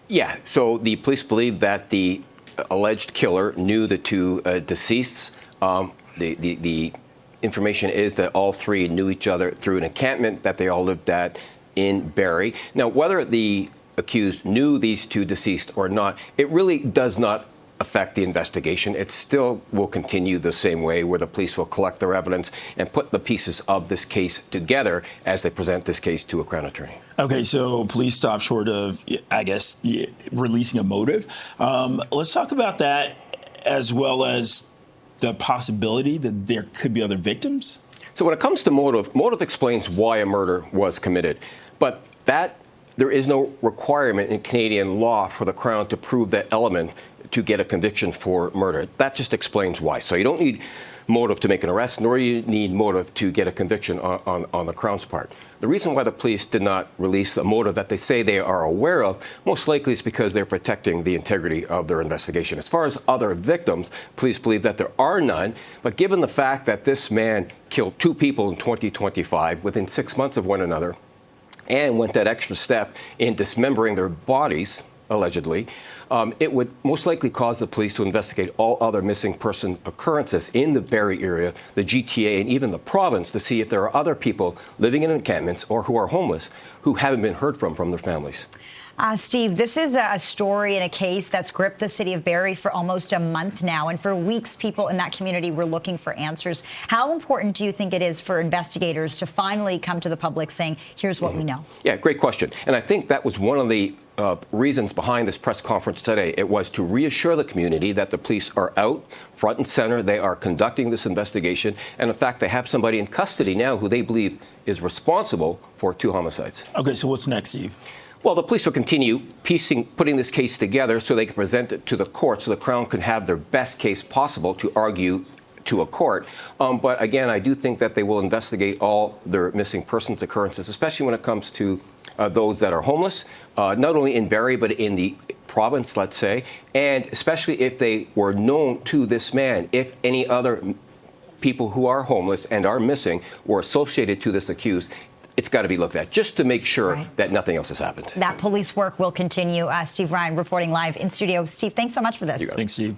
Yeah, so the police believe that the alleged killer knew the two deceased. The information is that all three knew each other through an encampment that they all lived at in Barrie. Now, whether the accused knew these two deceased or not, it really does not affect the investigation. It still will continue the same way, where the police will collect their evidence and put the pieces of this case together as they present this case to a Crown attorney. Okay, so police stop short of, I guess, releasing a motive. Let's talk about that, as well as the possibility that there could be other victims. So when it comes to motive explains why a murder was committed, but there is no requirement in Canadian law for the Crown to prove that element to get a conviction for murder. That just explains why. So you don't need motive to make an arrest, nor do you need motive to get a conviction on the Crown's part. The reason why the police did not release the motive that they say they are aware of, most likely is because they're protecting the integrity of their investigation. As far as other victims, police believe that there are none, but given the fact that this man killed two people in 2025 within 6 months of one another, and went that extra step in dismembering their bodies, allegedly, it would most likely cause the police to investigate all other missing person occurrences in the Barrie area, the GTA, and even the province to see if there are other people living in encampments or who are homeless who haven't been heard from their families. Steve, this is a story and a case that's gripped the city of Barrie for almost a month now. And for weeks, people in that community were looking for answers. How important do you think it is for investigators to finally come to the public saying, here's what we know? Yeah, great question. And I think that was one of the reasons behind this press conference today. It was to reassure the community that the police are out front and center. They are conducting this investigation. And in fact, they have somebody in custody now who they believe is responsible for two homicides. Okay, so what's next, Steve? Well, the police will continue putting this case together so they can present it to the court so the Crown can have their best case possible to argue to a court. But again, I do think that they will investigate all their missing persons occurrences, especially when it comes to those that are homeless, not only in Barrie, but in the province, let's say, and especially if they were known to this man, if any other people who are homeless and are missing were associated to this accused. It's got to be looked at just to make sure that nothing else has happened. That police work will continue. Steve Ryan reporting live in studio. Steve, thanks so much for this. Thanks, Steve.